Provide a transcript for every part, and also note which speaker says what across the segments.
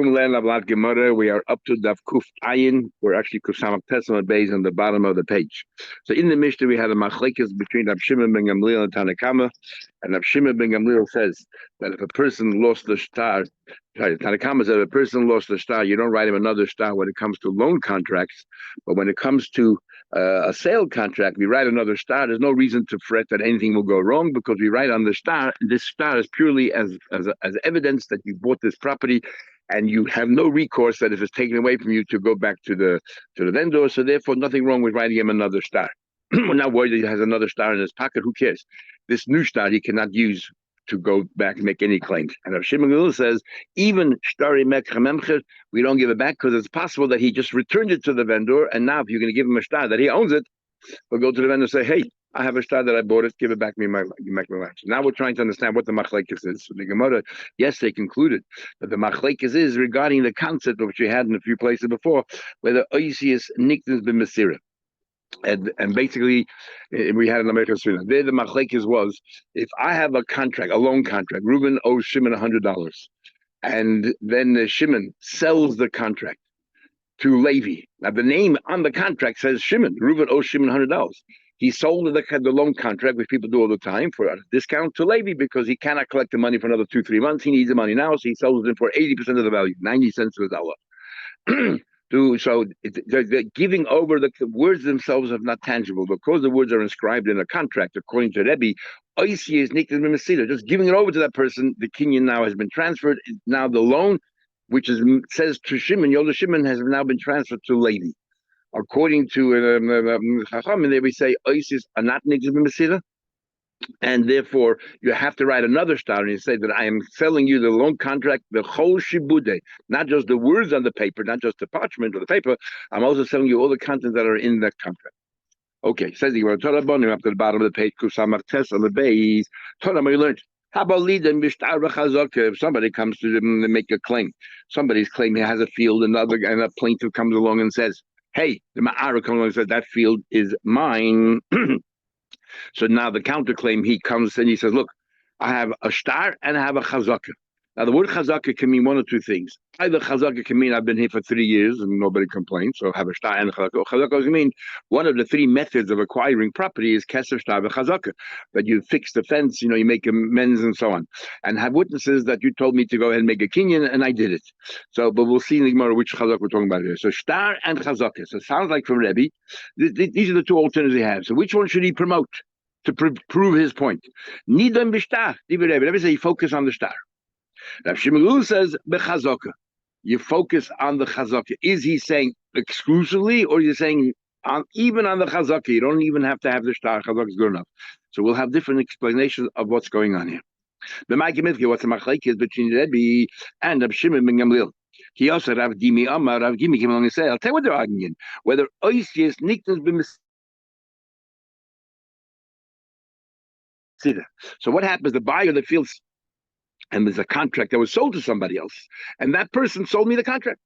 Speaker 1: We are up to Daf Kuf Ayin. We're actually Kusamak Tesla Bays on the bottom of the page. So in the Mishnah, we had a machlekes between Rab Shimon ben Gamliel and Tanakama. And Rab Shimon ben Gamliel says that if a person lost the star, Tanakama said if a person lost the star, you don't write him another star when it comes to loan contracts. But when it comes to a sale contract, we write another star. There's no reason to fret that anything will go wrong because we write on the star. This star is purely as evidence that you bought this property, and you have no recourse that if it's taken away from you to go back to the vendor. So therefore, nothing wrong with writing him another star. We're not worried that he has another star in his pocket. Who cares? This new star he cannot use to go back and make any claims. And Rav Shimon Gamliel says, even shtari mekha, we don't give it back because it's possible that he just returned it to the vendor, and now if you're going to give him a star that he owns it, we'll go to the vendor and say, hey, I have a star that I bought it, give it back to me, you make my life. So now we're trying to understand what the machlekes is. So the Gemara, yes, they concluded that the machlekes is regarding the concept of which we had in a few places before, whether oisius niktins b'mesira. And basically, we had an American student. There, the machlekes was, if I have a contract, a loan contract, Reuben owes Shimon $100, and then Shimon sells the contract to Levi. Now, the name on the contract says Shimon. Reuben owes Shimon $100. He sold the loan contract, which people do all the time, for a discount to Levi because he cannot collect the money for another 2-3 months. He needs the money now, so he sells it for 80% of the value, 90 cents to a dollar. The giving over the words themselves are not tangible because the words are inscribed in a contract. According to Rebbe, oisi is nikdin b'mesira. Just giving it over to that person, the kinyan now has been transferred. Now the loan, which says to Shimon, Yoda Shimon, has now been transferred to Levi. According to Chacham, and there we say oisis are not nikdin b'mesira. And therefore, you have to write another star and you say that I am selling you the loan contract, the whole shibude, not just the words on the paper, not just the parchment or the paper. I'm also selling you all the contents that are in that contract. Okay, says the word Torah Bonim up to the bottom of the page, Kusamar Tes on the base. Torah, we learned. How about leading if somebody comes to them and make a claim? Somebody's claim he has a field, and a plaintiff comes along and says, hey, the Ma'ara comes along and says, that field is mine. So now the counterclaim, he comes and he says, look, I have a star and I have a chazaka. Now the word chazaka can mean one or two things. Either chazaka can mean I've been here for 3 years and nobody complains, so I have a star and a chazaka. Or chazaka can mean one of the 3 methods of acquiring property is kesef, star, and chazaka. That you fix the fence, you make amends and so on. And have witnesses that you told me to go ahead and make a kinyan and I did it. So, but we'll see in the Gemara which chazaka we're talking about here. So star and chazaka. So it sounds like from Rebbe, these are the 2 alternatives he has. So which one should he promote to prove his point? Nidam b'shtar. Rebbe say you focus on the star. Rav Shimon Gamliel says bechazaka. You focus on the chazaka. Is he saying exclusively, or is he saying even on the chazaka? You don't even have to have the star. Chazaka is good enough. So we'll have different explanations of what's going on here. The Ma'ikimithki, what's the machlekes between Rebbe and Rav Shimon ben Gamliel? He also Rav Gimi Amar. Rav Gimi came along and said, "I'll tell you what they're arguing: whether oisius niknas b'mis." So what happens? The buyer of the field, and there's a contract that was sold to somebody else, and that person sold me the contract,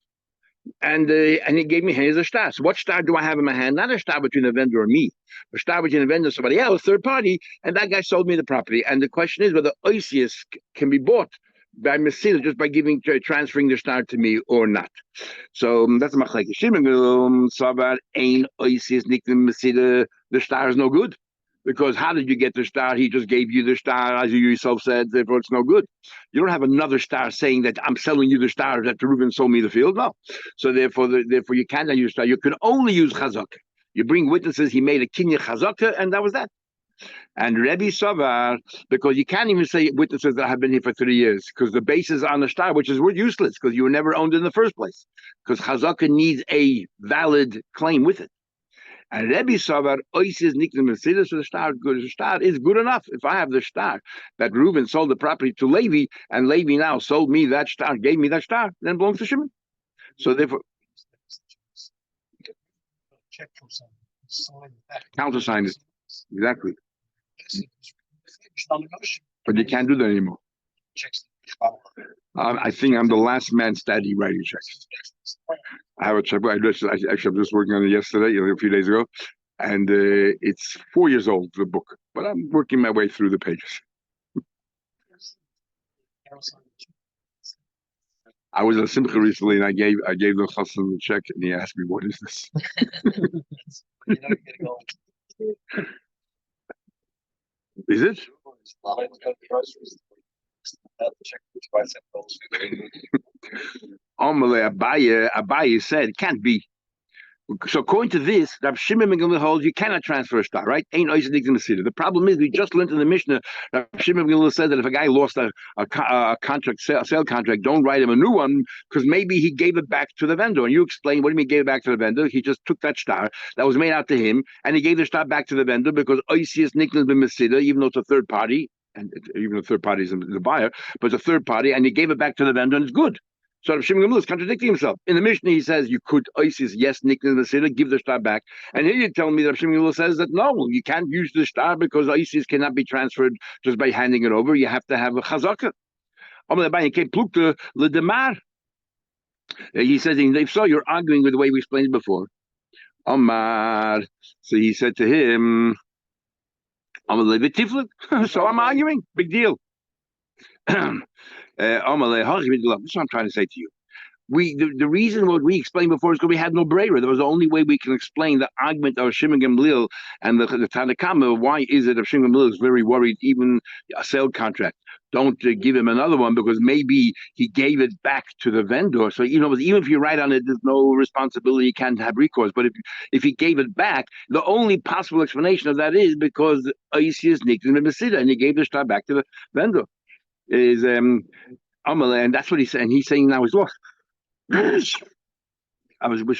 Speaker 1: and he gave me, here's a star. So what star do I have in my hand? Not a star between the vendor and me, a star between the vendor and somebody else, third party, and that guy sold me the property. And the question is whether oisius can be bought by Messina just by transferring the star to me or not. So that's machlekes. Shimon Savar ein oisius nikdim Messina. The star is no good. Because how did you get the star? He just gave you the star, as you yourself said, therefore it's no good. You don't have another star saying that I'm selling you the star that Reuben sold me the field. No. So therefore you cannot use star. You can only use chazaka. You bring witnesses, he made a kinyan chazaka, and that was that. And Rebbe Savar, because you can't even say witnesses that have been here for 3 years, because the basis on the star, which is useless, because you were never owned in the first place. Because chazaka needs a valid claim with it. And Rebbe Savar oises nikdim b'mesira, so the star good. The star is good enough. If I have the star that Reuben sold the property to Levi, and Levi now sold me that star, gave me that star, then it belongs to Shimon. So therefore, countersign it exactly. But you can't do that anymore. I think I'm the last man standing writing checks. I have a check. I'm just working on it yesterday, a few days ago, and it's 4 years old, the book. But I'm working my way through the pages. I was at Simcha recently, and I gave the chassan the check, and he asked me, "What is this?" Is it? Amalei Abaye said, "Can't be." So according to this, Rav Shimon ben Gamliel holds you cannot transfer a star, right? Ain't Isaac in the city. The problem is we just learned in the Mishnah. Rav Shimon ben Gamliel said that if a guy lost a contract, sale contract, don't write him a new one because maybe he gave it back to the vendor. And you explain what do you mean gave it back to the vendor? He just took that star that was made out to him and he gave the star back to the vendor because Isius Nicholas ben Mesida, even though it's a third party, and even the third party is the buyer, but it's a third party, and he gave it back to the vendor and it's good. So Rav Shimon Gamliel is contradicting himself. In the Mishnah, he says you could ISIS, yes, Nicholas the Siddur, give the star back. And here you're telling me that Rav Shimon Gamliel says that no, you can't use the star because ISIS cannot be transferred just by handing it over. You have to have a chazaka. He says, if so, you're arguing with the way we explained it before. Omar. So he said to him, so I'm arguing. Big deal. This is what I'm trying to say to you. The reason what we explained before is because we had no brayer. There was the only way we can explain the argument of Shimon Gamliel and the Tanakama. Why is it that Shimon Gamliel is very worried, even a sale contract? Don't give him another one because maybe he gave it back to the vendor. So even if you write on it, there's no responsibility. You can't have recourse. But if he gave it back, the only possible explanation of that is because Isius nicked him in the and he gave the star back to the vendor. Is and that's what he said. And he's saying now he's lost. Which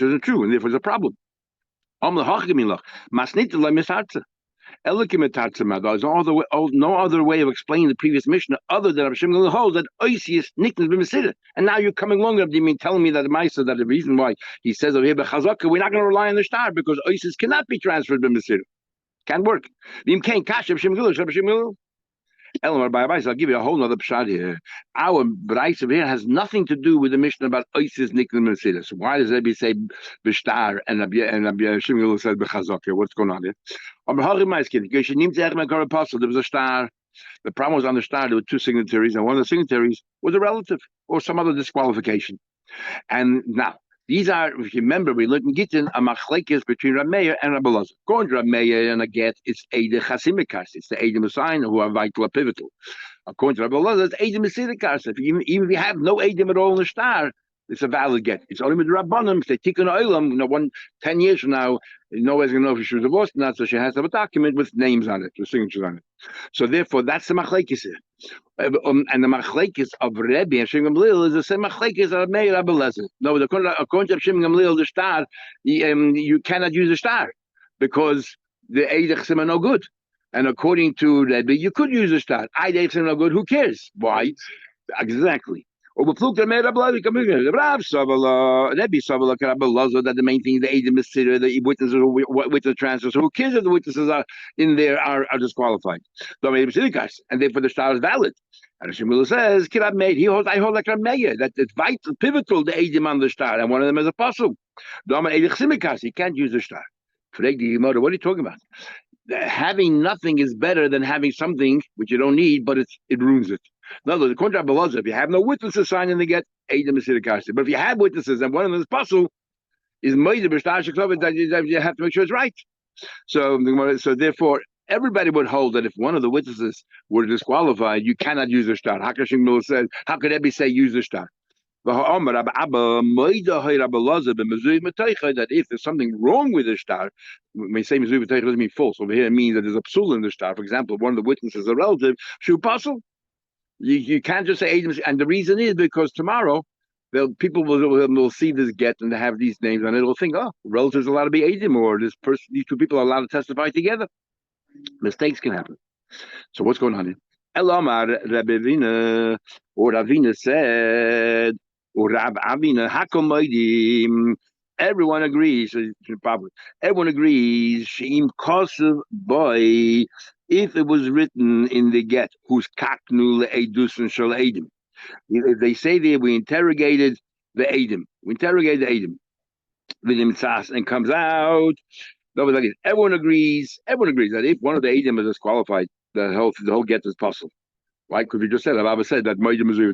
Speaker 1: isn't true, and therefore it's a problem. There's no other way of explaining the previous Mishnah other than Rav Shimon holds that Oisius Nicholas b'Mesida. And now you're coming along. You mean telling me that the Ma'aser, that the reason why he says over here b'Chazaka, we're not going to rely on the star because Oisius cannot be transferred b'Mesida. Can't work. Elmer Bava, I'll give you a whole other pshat here. Our Braisa here has nothing to do with the Mishnah about Isis Niklim Mercedes. Why does Rebbe say Bishtar and Rabbi Shimon said Bechazok? What's going on here? There was a star. The problem was on the star. There were two signatories, and one of the signatories was a relative or some other disqualification. And now, these are, if you remember, we looked in Gittin, a machlekes between Rameir and Rabbi Lazar. Going to Rameir and a get, it's Eide Chasimikas. It's the Eide Messiah who are vital, pivotal. According to Rabbi Lazar, it's Eide Messidikas. Even if you have no Eidim at all in the star, it's a valid get. It's only with the Rabbanim. If they take an oilam, 10 years from now, nobody's going to know if she was divorced or not, so she has to have a document with names on it, with signatures on it. So therefore, that's the machlekes here. And the machlekes of Rebbe and Shimon Gamliel is the same machlekes of Meir Rabbi Lezer. No, according to Shimon Gamliel, the star, you cannot use the star because the Eidechsim are no good. And according to Rebbe, you could use the star. Eidechsim are no good. Who cares? Why? Exactly. Or Rebbe Savala, that the main thing is the Eidim Mesira, the witnesses, witness transfers. So who cares if the witnesses are in there are disqualified? And therefore the star is valid. And Shmuel says, I hold like Rameya, that it's vital, pivotal, the Eidim on the star, and one of them is apostle. He can't use the star. What are you talking about? Having nothing is better than having something which you don't need, but it ruins it. In other words, according to Abelazar, if you have no witnesses signing the get, Eidim Mesidikasi. But if you have witnesses and one of them is puzzle, is Moed that you have to make sure it's right. So therefore, everybody would hold that if one of the witnesses were disqualified, you cannot use the star. Hakashim Miller said, how could Ebby say use the star? That if there's something wrong with the star, when we say Mizui doesn't mean false. Over here it means that there's a psul in the star. For example, one of the witnesses is a relative, shu puzzle. You can't just say Adam, and the reason is because tomorrow people will see this get and they have these names and it'll think, oh, relatives are allowed to be Adam, or these two people are allowed to testify together. Mistakes can happen. So what's going on here? Elamar Rabivina, or Ravina said, or Rab Avina, Hakomaydim. Everyone agrees. Everyone agrees. Sheim Kosev boy. If it was written in the get, who's kaknu le'edus and shal edim. If they say there, we interrogated the edim. We interrogated the edim. Vidim tzas and comes out. Everyone agrees. Everyone agrees that if one of the edim is disqualified, the whole get is possible. Why? Because we just said, Bava said that Moedim is what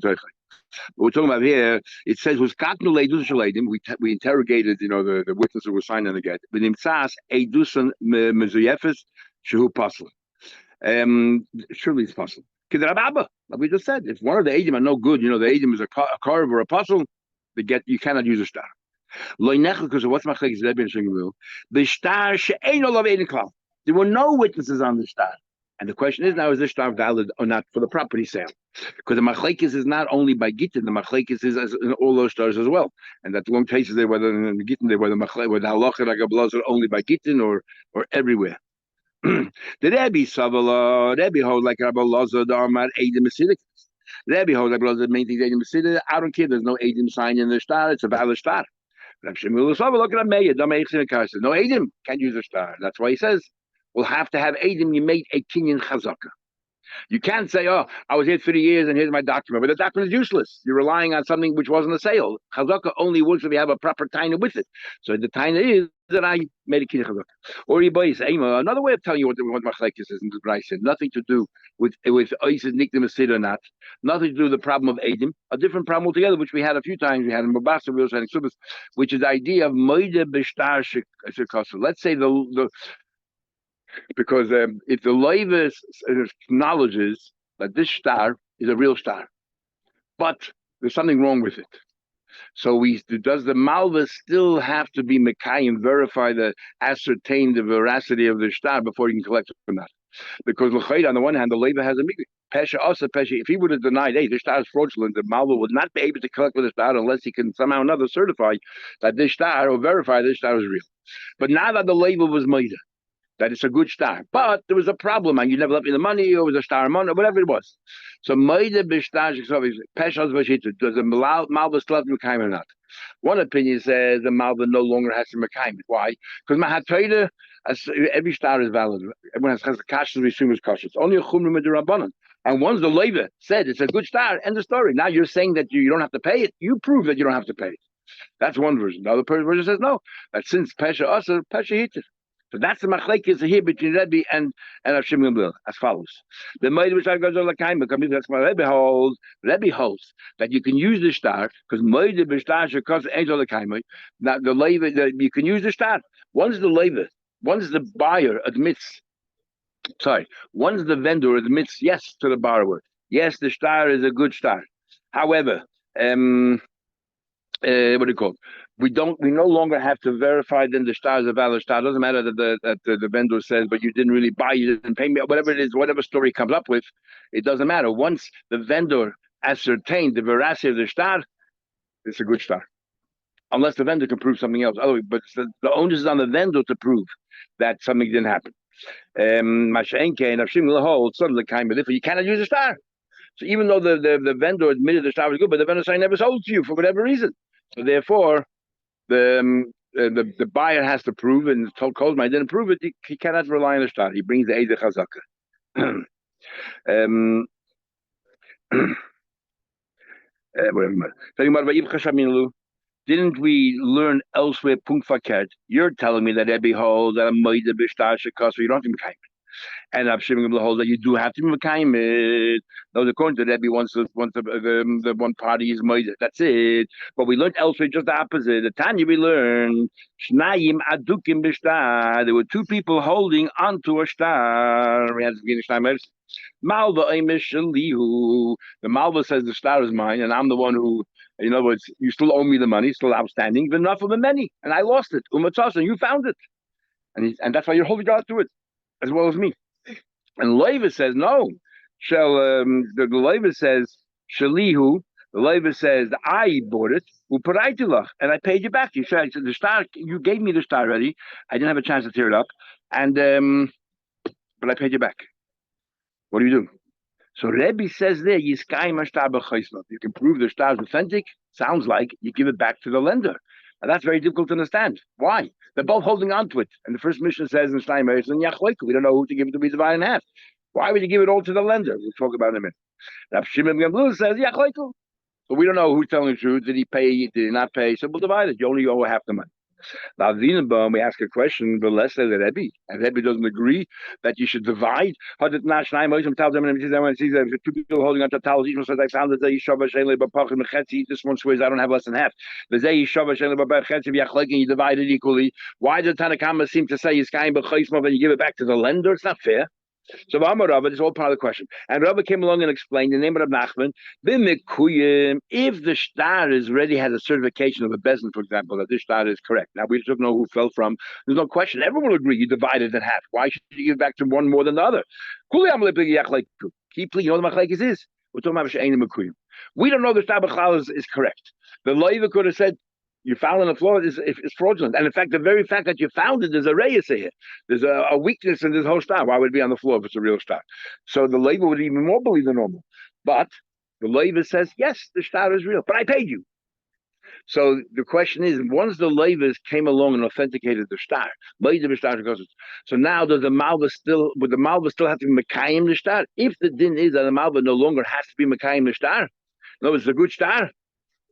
Speaker 1: we're talking about here. It says was katnu leidus shleidim. We interrogated, the witness who was signing the get. But imtzas eidusan mezuyefes shehu pasul. Surely it's possible. Kidrababa, like we just said, if one of the Adim are no good, the Adim is a carve or a puzzle, you cannot use a star. Because what's machlekes Rebbe and Shmuel? The star she'ein olav ein klal. There were no witnesses on the star. And the question is now, is this star valid or not for the property sale? Because the machlekes is not only by Gittin, the machlekes is in all those stars as well. And that one cases there, whether in the Gittin, whether the halacha like a blazer only by Gittin or everywhere. The Rebbe Savala, Rebbe hold like Rabbi Lazar, the Amar Eidim Mesidik. Rebbe hold like Lazar, the main thing Eidim Mesidik. I don't care, there's no Eidim sign in the star, it's a valid star. Rabbi Shmuel Savala, look at Meir, no Eidim, can't use a star. That's why he says, we'll have to have Eidim, you make a Kinyan Chazaka. You can't say, oh, I was here 30 years and here's my document. But the document is useless. You're relying on something which wasn't a sale. Chazaka only works if you have a proper taina with it. So the taina is that I made a kinyan chazaka. Or another way of telling you what machlekes is in the Bryce said, nothing to do with Isis Nikdim Asid or not. Nothing to do with the problem of Edim. A different problem altogether, which we had a few times. We had in Bava Basra, we also had in Subas, which is the idea of Moide Bishtar Shekasa. Let's say because if the Leiva acknowledges that this star is a real star, but there's something wrong with it, so does the Malva still have to be Mekai and ascertain the veracity of the star before you can collect it or not? Because on the one hand, the Leiva has a mikveh. Pesha also Pesha. If he would have denied, hey, this star is fraudulent, the Malva would not be able to collect with the star unless he can somehow or another certify that this star or verify this star is real. But now that the Leiva was made, that it's a good star, but there was a problem, and you never left me the money, or it was a star money, or whatever it was. So, Moide Bishtar Peshas Vashita, does the Malva still have to Mekayim or not? One opinion says the Malva no longer has to Mekayim. Why? Because Mahatoida, every star is valid. Everyone has the kashas, we assume is kashas. Only a chumra midrabanan. And once the Leiva said it's a good star, end of story. Now you're saying that you don't have to pay it. You prove that you don't have to pay it. That's one version. The other version says no. That since Pesha Asa, Pesha Hitter. So that's the machlekes here between Rebbe and Rav Shimon Gamliel as follows. The Moed which goes on Lakaim, that's my Rebbe holds that you can use the star because Moed b'shtar shekos ain't on Lakaim. Now the Leiva, you can use the star once the buyer admits. Once the vendor admits yes to the borrower, yes, the star is a good star. However, what do you call it? We no longer have to verify then the star is a valid star. It doesn't matter that the vendor says, but you didn't really buy, you didn't pay me, whatever it is, whatever story comes up with, it doesn't matter. Once the vendor ascertained the veracity of the star, it's a good star. Unless the vendor can prove something else. Otherwise, but the onus is on the vendor to prove that something didn't happen. You cannot use a star. So even though the vendor admitted the star was good, but the vendor said I never sold to you for whatever reason. So therefore, the buyer has to prove, and told Kozma he didn't prove it. He cannot rely on the star. He brings the Eid Chazaka. Didn't we learn elsewhere? Punkt verkehrt. You're telling me that Rebbe holds that a Moide Bishtar Shekos, you don't have to be kind. And Rav Shimon Gamliel holds that you do have to be mekayim. Those according to Rebbe, once the one party is moed, that's it. But we learned elsewhere just the opposite. The Tanya we learned Shnayim adukim b'shtar. There were two people holding onto a star. We had to begin the star. Malva Shalihu. The Malva says the star is mine, and I'm the one who. In other words, you still owe me the money, still outstanding, but enough of the many, and I lost it. Umatzas, and you found it, and that's why you're holding on to it, as well as me. And Leiva says no. The Leiva says Shalihu. The Leiva says I bought it. And I paid you back. You said the star. You gave me the star already. I didn't have a chance to tear it up, and but I paid you back. What do you do? So Rebbe says there, you can prove the star is authentic. Sounds like you give it back to the lender. And that's very difficult to understand. Why? They're both holding on to it. And the first mission says in Steinmeier, we don't know who to give it to be divided in half. Why would you give it all to the lender? We'll talk about it in a minute. Rav Shimon Gamliel says, so we don't know who's telling the truth. Did he pay? Did he not pay? So we'll divide it. You only owe half the money. Now, Zinenbaum, we ask a question, but let's say that Rebbe, and Rebbe doesn't agree that you should divide. Two people holding onto towels, each one says, I found that this one swears I don't have less than half. And you divide it equally. Why does Tanakama seem to say and you give it back to the lender? It's not fair. So Rabba, this is all part of the question. And Rabba came along and explained the name of Nachman. If the star is already has a certification of a bezin, for example, that this star is correct. Now we don't know who fell from. There's no question. Everyone will agree you divide it in half. Why should you give back to one more than the other? Keep you know what the machlekes is. We're talking about She'enim Mekuyim. We don't know the star b'chlal is correct. The Leiva could have said you found on the floor is fraudulent. And in fact, the very fact that you found it, there's a reyes here. There's a weakness in this whole star. Why would it be on the floor if it's a real star? So the labor would even more believe than normal. But the labor says, yes, the star is real, but I paid you. So the question is, once the labors came along and authenticated the star, so now does the malva still, would the malva still have to be Mekayim the star? If the din is that the malva no longer has to be Mekayim the star, no, it's a good star,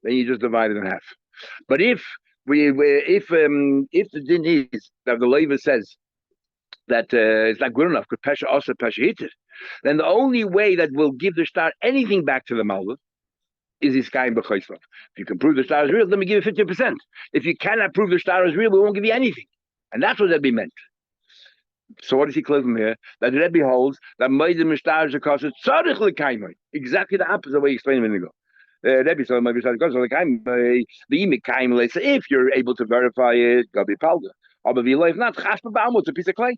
Speaker 1: then you just divide it in half. But if the din is that the labor says that it's not good enough because pesha also pesha hit it, then the only way that will give the star anything back to the malva is his kaim b'choisvav. If you can prove the star is real, let me give you 50%. If you cannot prove the star is real, we won't give you anything, and that's what Rebbe meant. So what does he clear from here? That Rebbe holds that meidim star is a cost tzarich l'kaimai. Exactly the opposite way he explained a minute ago. Rebbe said, if you're able to verify it, go be palga. If not, it's a piece of clay.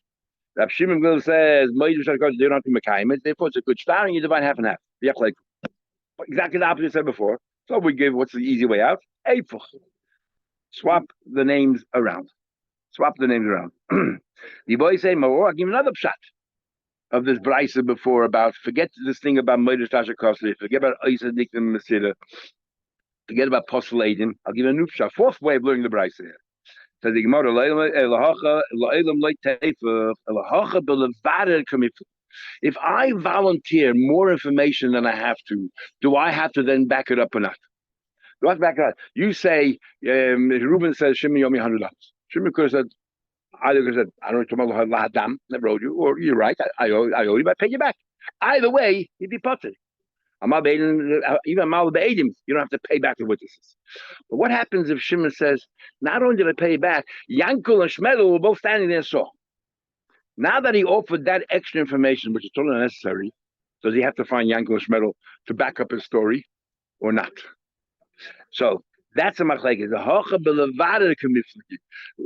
Speaker 1: Rab Shimon says, they don't have to mekayim it, therefore it's a good star, and you divide half and half. Exactly the opposite I said before. So we give what's the easy way out? Eifuch. Swap the names around. The boy say, I'll give another pshat of this brisa before about forget this thing about Meidish Tasha Kosli, forget about Isa Diktim Masida, forget about Postel Adim. I'll give a new pshat, fourth way of learning the brisa here. Says the Gemara, if I volunteer more information than I have to, do I have to then back it up or not? Do I have to back it up? You say, Reuben says, Shimon Yomi $100. Shimon could have said, I don't know, never owed you, or you're right, I owe you, but I pay you back. Either way, you'd be potted. Even Mal Be'edim, you don't have to pay back the witnesses. But what happens if Shimon says, not only did I pay back, Yankel and Shmelo were both standing there and saw. Now that he offered that extra information, which is totally unnecessary, does he have to find Yankel and Shmelo to back up his story or not? So that's a machlekes.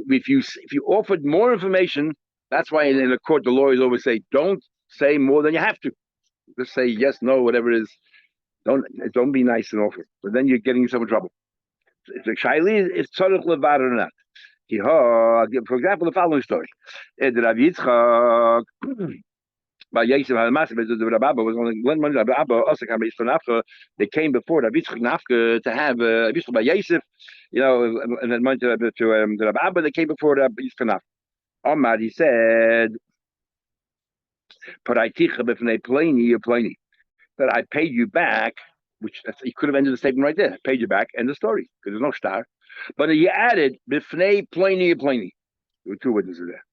Speaker 1: If you offered more information, that's why in a court the lawyers always say, don't say more than you have to. Just say yes, no, whatever it is. Don't be nice and offer. But then you're getting yourself in trouble. If the shaili is tzarich levad or not. I'll give, for example, the following story. Rav Yitzchak by Yosef HaMaseh, the Rabba was only one month. Rabba also came based on Nafka. They came before Rav Yitzchak Nafka to have Rav Yitzchak by Yosef, and then went to the Rabba. They came before Rav Yitzchak Nafka. Omar, he said, that I paid you back, which he could have ended the statement right there. I paid you back, end the story, because there's no star. But he added, b'fnei pleni. There were two witnesses there.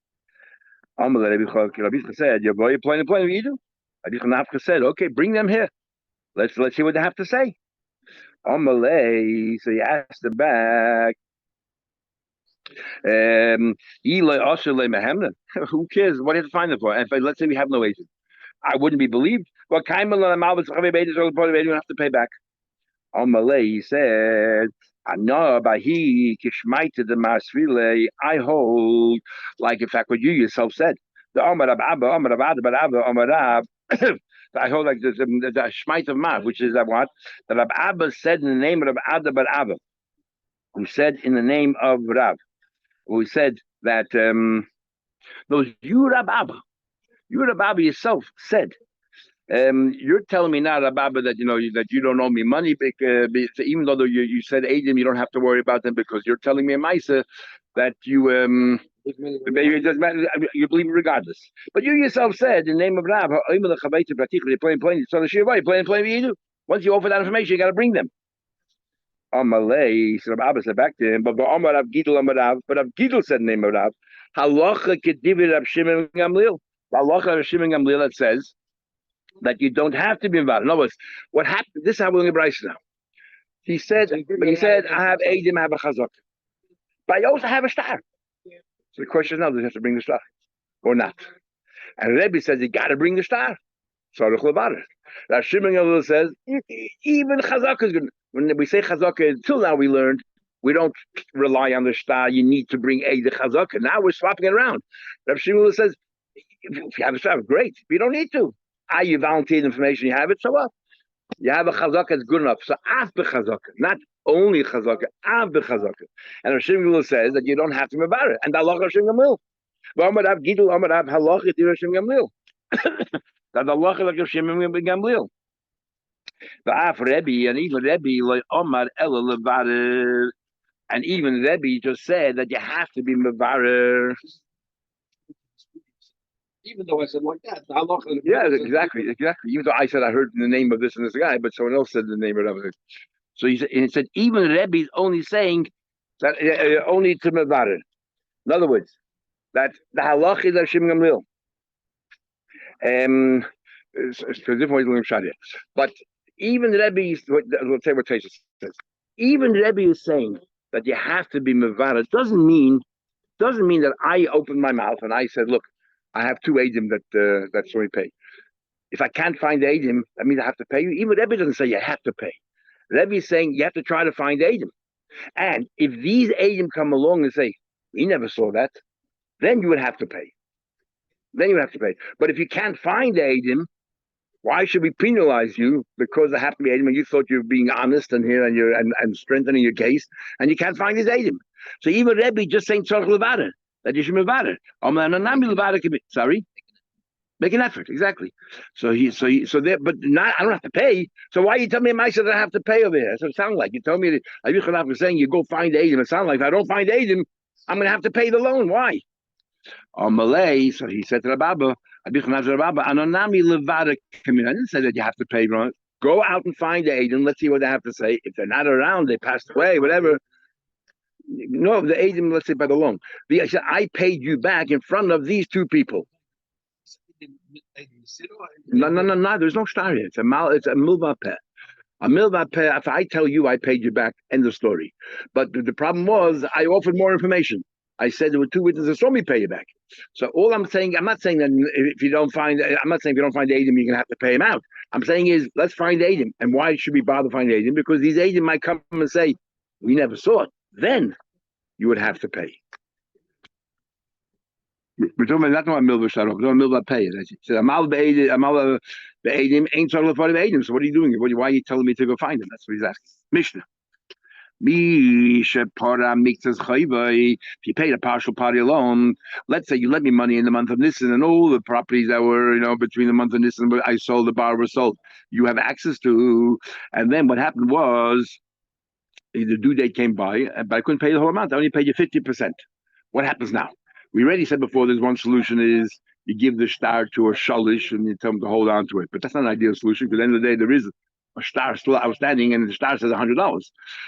Speaker 1: Rabbi said, Rabbi said, okay, bring them here. Let's see what they have to say. So he asked them back. Who cares? What do you have to find them for? And let's say we have no agent. I wouldn't be believed. Well, you don't have to pay back. He said, I hold, like in fact what you yourself said. The I hold like the Shmait of Ma, which is that what? That Rab Abba said in the name of Rab Ada Bar Abba, who said in the name of Rav, who said that you Rab Abba yourself said, you're telling me now, Rababa, that that you don't owe me money, because even though you said Adim, you don't have to worry about them because you're telling me a Maisa that you it doesn't matter, you believe regardless. But you yourself said in the name of Rab, once you offer that information, you got to bring them. Amalei, so Rabbi said back to him, but Amar Rav Gidel Amar Rav, but Rav Gidel said the name of Rav. Halacha kedivir Rav Shimon Gamliel. Halacha Rav Shimon Gamliel that says that you don't have to be involved. In other words, what happened? This is how we're going to Bryce now. He said, I have Eidim, I have a Chazak, but I also have a star. So the question is now, does he have to bring the star or not? And Rebbe says you got to bring the star. Sarich levarer. Rav Shimon Gamliel says even Chazaka is good. When we say Chazaka, until now we learned we don't rely on the star. You need to bring the Chazaka. Now we're swapping it around. Rav Shimon Gamliel says if you have a star, great. But you don't need to. You volunteered information, you have it, so what? You have a Chazaka that's good enough. So af b'Chazaka, not only Chazaka, af b'Chazaka. And Rav Shimon Gamliel says that you don't have to mevar it. And Allah Rav Shimon Gamliel. V'amar Rav Gidel Amar Rav Halacha Rav Shimon Gamliel. That Allah like Shimon ben Gamliel. The Af Rebbe and even Rebbe like Omar Ela Levarer, and even Rebbe just said that you have to be Mevarer.
Speaker 2: Even though I said like that, the halacha.
Speaker 1: Yeah, exactly. Even though I said I heard the name of this and this guy, but someone else said the name of it. So he said even Rebbe is only saying that only to Mevarer. In other words, that the halacha is of Shimon Gamliel. But even Rebbe, let's say what Taisha says. Even Rebbe is saying that you have to be mevara. Doesn't mean that I opened my mouth and I said, "Look, I have two edim that's what we pay." If I can't find the edim, that means I have to pay you. Even Rebbe doesn't say you have to pay. Rebbe is saying you have to try to find edim. And if these edim come along and say, "We never saw that," then you would have to pay. But if you can't find the edim, why should we penalize you because there happened to be edim and you thought you were being honest and here and you're and strengthening your case and you can't find his edim? So even Rebbe just saying tzarich levada, that you should mevada. Sorry, make an effort, exactly. So there, but not I don't have to pay. So why you tell me I said I have to pay over here? That's what it sounds like. You told me that Abichanav was saying you go find the edim. It sounds like if I don't find the edim, I'm going to have to pay the loan. Why? On Malay, so he said to Rababa, I didn't say that you have to pay, right? Go out and find the Adim. Let's see what they have to say. If they're not around, they passed away, whatever. No, the Adim, let's say by the loan. I paid you back in front of these two people. No. There's no star here. It's a milva peh. A milva peh. If I tell you I paid you back, end of story. But the problem was I offered more information. I said there were two witnesses saw me pay you back. So all I'm saying, I'm not saying that if you don't find the Adim, you're going to have to pay him out. I'm saying is let's find the Adim. And why should we bother finding the Adim? Because these Adim might come and say, we never saw it. Then you would have to pay. We're talking about not milva sharo. We're talking milva pay. So amal the Adim ain't sort of part of Adim. So what are you doing? Why are you telling me to go find him? That's what he's asking. Mishnah. If you paid a partial party alone, let's say you lent me money in the month of Nisan and all the properties that were, between the month of Nisan, I sold, the bar was sold, you have access to. And then what happened was the due date came by, but I couldn't pay the whole amount. I only paid you 50%. What happens now? We already said before there's one solution is you give the star to a shalish and you tell them to hold on to it. But that's not an ideal solution because at the end of the day, there is a star still outstanding, and the star says $100.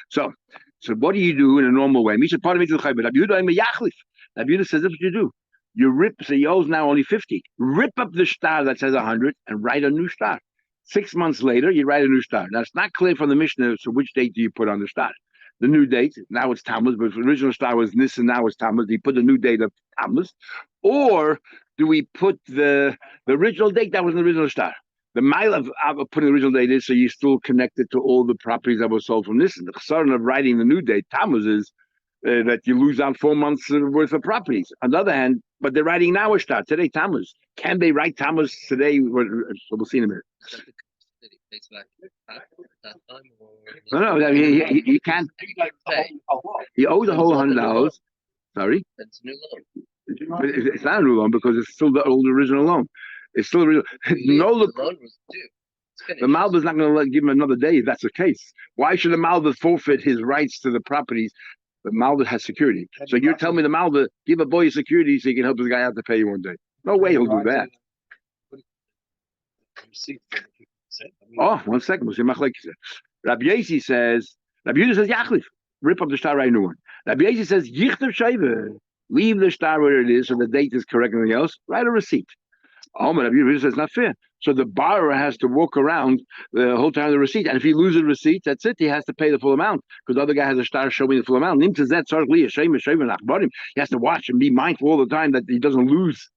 Speaker 1: So what do you do in a normal way? Misha part of me Abuda says, that's what you do. You rip, so he owes now only 50. Rip up the star that says 100 and write a new star. 6 months later, you write a new star. Now it's not clear from the Mishnah, so which date do you put on the star? The new date, now it's Tammuz, but the original star was Nisan, now it's Tammuz. Do you put the new date of Tammuz? Or do we put the original date that was the original star? The mile of putting the original date is so you're still connected to all the properties that were sold from this. And the chsaron of writing the new date, Tammuz, is that you lose out 4 months worth of properties. On the other hand, but they're writing now a start today, Tammuz. Can they write Tammuz today? We'll see in a minute. No, I mean, he can't. He owes the whole $100. Sorry?
Speaker 2: That's a new loan.
Speaker 1: It's not a new loan because it's still the old original loan. It's still real. No,
Speaker 2: the loan was due.
Speaker 1: The Malva is not going to give him another day if that's the case. Why should the Malva forfeit his rights to the properties? The Malva has security. So you're telling me the Malva give a boy security so he can help this guy out to pay you one day? No way he'll do that. Oh, 1 second. We'll see. Rabbi Yossi says Rabbi Yehuda says Yachlif, rip up the star, write a new one. Rabbi Yossi says Yichtav Shaiva, leave the star where it is, so the date is correct and everything else. Write a receipt. Rabbi Yehuda says it's not fair. So the borrower has to walk around the whole time of the receipt, and if he loses the receipt, that's it. He has to pay the full amount because the other guy has a star showing the full amount. He has to watch and be mindful all the time that he doesn't lose.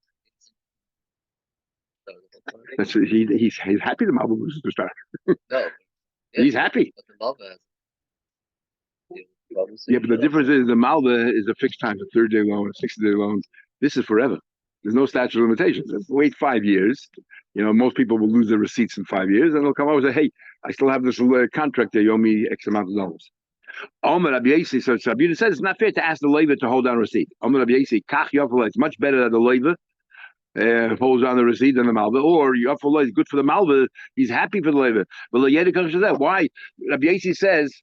Speaker 1: That's he's happy the Malva loses the star.
Speaker 2: No.
Speaker 1: He's happy.
Speaker 2: But the Malva
Speaker 1: Yeah, but the difference is the Malva is a fixed time, a 30-day loan, a 60-day loan. This is forever. There's no statute of limitations. Wait 5 years. Most people will lose their receipts in 5 years, and they'll come over and say, "Hey, I still have this contract. They owe me X amount of dollars." Omer Rabbi Yossi, so Rabbi Yehuda says it's not fair to ask the loiva to hold down a receipt. Omer Rabbi Yossi, kach yafaleh. It's much better that the loiva holds on the receipt than the malva, or yafaleh is good for the malva. He's happy for the loiva. But the yeda comes to that. Why? Rabbi Yossi says.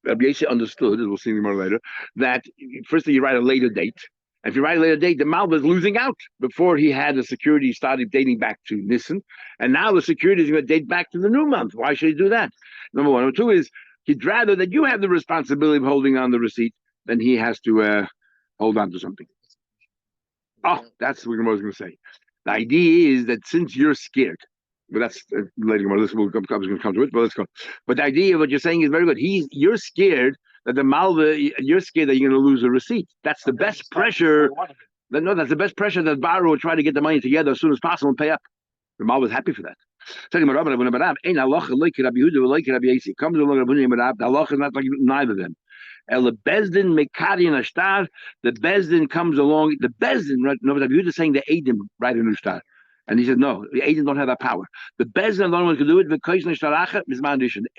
Speaker 1: Rabbi Yossi understood, as we'll see more later, that firstly you write a later date. And if you write a later date, the Malva is losing out. Before he had the security started dating back to Nisan, and now the security is going to date back to the new month. Why should he do that? Number one. Number two is he'd rather that you have the responsibility of holding on the receipt than he has to hold on to something. Oh, that's what I was going to say. The idea is that since you're scared, but that's later. This will come to it, but let's go. But the idea of what you're saying is very good. You're scared that the Malva, you're scared that you're going to lose a receipt. That's the best pressure. No, that's the best pressure that borrower will try to get the money together as soon as possible and pay up. The Malva is happy for that. The halacha is not like neither of them. The Bezdin comes along. The Bezdin, right? No, but Yehuda is saying the Eidim write a new star. And he said, no, the Eidim don't have that power. The Bezdin alone can do it. The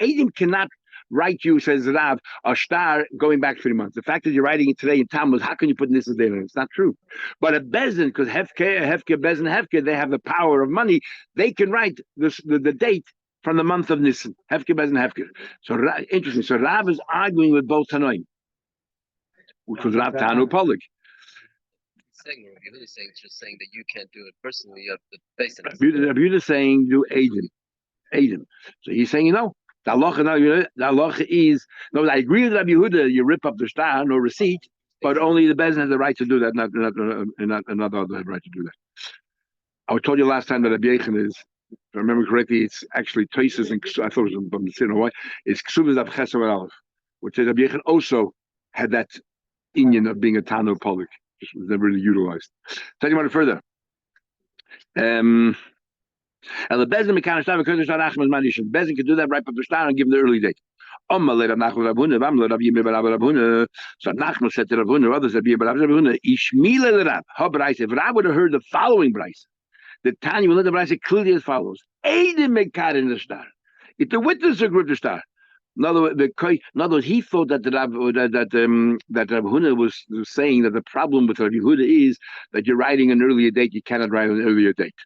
Speaker 1: Eidim cannot write you, says Rav, a star going back 3 months. The fact that you're writing it today in Tammuz, how can you put this as there? It's not true. But a Bezdin, because Bezdin, they have the power of money, they can write the date from the month of Nisan. Bezdin. So interesting. So Rav is arguing with both Tanoim, which was Rav Tanu Polik.
Speaker 2: Really saying, just saying that you can't do it personally. You have to face it.
Speaker 1: Rabbi Yehuda is saying do Eidim. So he's saying, the halacha is no. I agree with Rabbi Yehuda. You rip up the star, no receipt, but only the Bezdin has the right to do that, not another have the right to do that. I told you last time that Rabbi Yechon is, if I remember correctly, it's actually Toises and I thought it was from the Sin Hawaii. It's Ksubas of Chesed Aleph, which says Rabbi Yechon also had that union of being a Tanu Polik. Just was never really utilized. Tell you about it further. And the Bezdin Bezdin can do that right up the star and give him the early date. So Nachman said to Rav Huna, others said, if Rav would have heard the following Bryce, the Tanya will let the Bryce clearly as follows: Eidim Mekar in the star. If the witness agree with the star. In other words, he thought that Rav Huna was saying that the problem with Rav Yehuda is that you're writing an earlier date, you cannot write an earlier date.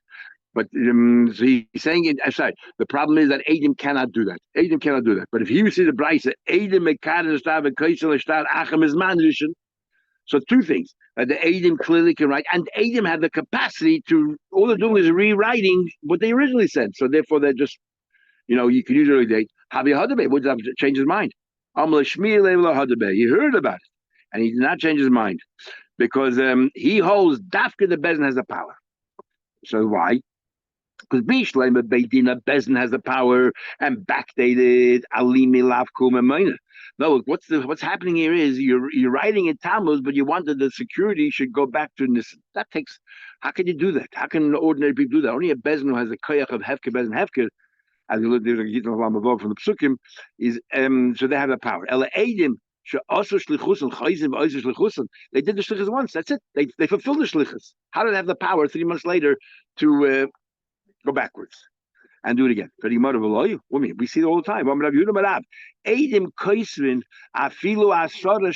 Speaker 1: But so he's saying it aside. The problem is that Eidim cannot do that. Eidim cannot do that. But if he was to the Brisa, Eidim Mekar the star, Kaisel star, Acham is manishon. So two things: the Eidim clearly can write, and Eidim have the capacity to. All they're doing is rewriting what they originally said. So therefore, they're just. You can use early date. Havi Hadabe would have to change his mind. He heard about it, and he did not change his mind because he holds Dafka the Bezdin has the power. So why? Because Bishlema Beidina Bezdin has the power and backdated Alimi Lavkum and No, what's happening here is you're writing in Tammuz, but you wanted the security should go back to Nisan. That takes. How can you do that? How can ordinary people do that? Only a Bezdin who has the koyach of Hefke Bezdin Hefke. As you look, there's a Gittin of from the Psukim, is so they have the power. Ela Eidim also shlichusen chayzim also shlichusen. They did the shlichus once. That's it. They fulfilled the shlichus. How did they have the power 3 months later to go backwards and do it again? We see it all the time. Eidim kaisvin afilu ashoda.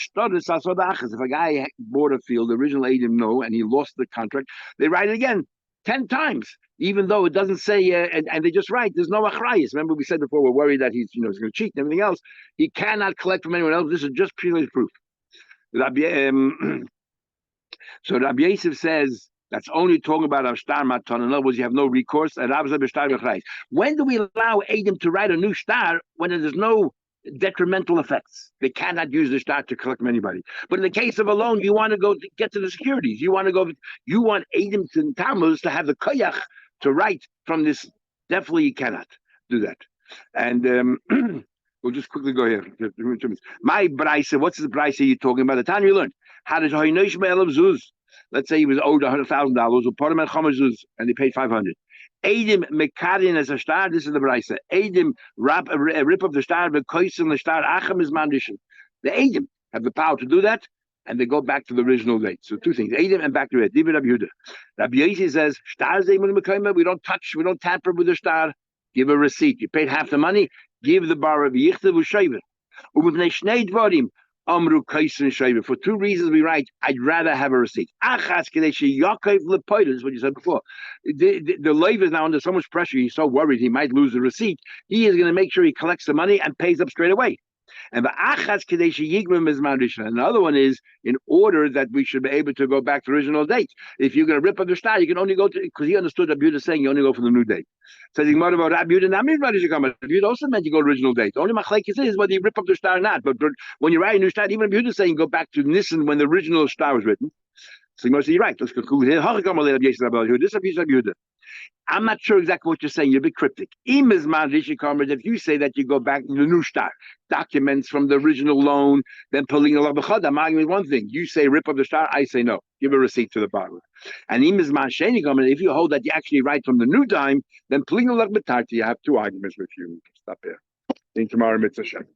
Speaker 1: If a guy bought a field, the original Eidim no, and he lost the contract, they write it again 10 times. Even though it doesn't say, and they just write, there's no achrayis. Remember, we said before, we're worried that he's going to cheat and everything else. He cannot collect from anyone else. This is just purely proof. So Rabbi Yosef says that's only talking about Avshtar Matan. In other words, you have no recourse. When do we allow Eidim to write a new star when there's no detrimental effects. They cannot use the shtar to collect from anybody. But in the case of a loan, you want to go to get to the securities. You want Adam and Tammuz to have the koyach to write from this. Definitely you cannot do that. And we'll just quickly go here. My brisa, what's the brisa you're talking about? The time you learned. How does Hoynosh Me'elav Zuz? Let's say he was owed $100,000, or part of Zuz, and they paid 500. Edim Mekarin as a star, this is the brisa. Edim rip of the star, but Koisin the star, Acham is mandishin. The Edim have the power to do that, and they go back to the original date. So two things, Edim and back to it. Rabbi Yehuda. Rabbi Yosi says, we don't touch, we don't tamper with the star. Give a receipt. You paid half the money, give the bar of Yichtav Ushaver. For two reasons we write, I'd rather have a receipt. Achas is what you said before. The leiv is now under so much pressure, he's so worried he might lose the receipt. He is going to make sure he collects the money and pays up straight away. And the achas kadeshi yigmim is mandisha. Another one is in order that we should be able to go back to the original date. If you're going to rip up the star, you can only go to, because he understood Rabbi Yehuda saying you only go for the new date. So the Gemara about Rabbi Yehuda, not mean Rabbi Yehuda also meant you go to original date. The only machlekes is whether you rip up the star or not. But when you write a new star, even Rabbi Yehuda saying go back to Nisan when the original star was written. So the Gemara says you're right. Let's conclude here. This is Rabbi Yehuda. I'm not sure exactly what you're saying. You're a bit cryptic. If you say that you go back to the new star, documents from the original loan, then pulling a labachad, I'm arguing one thing. You say rip up the star, I say no. Give a receipt to the borrower. And if you hold that you actually write from the new time, then pulling a labachad, you have two arguments with you. Stop here. See you tomorrow, Mitzvah Shem.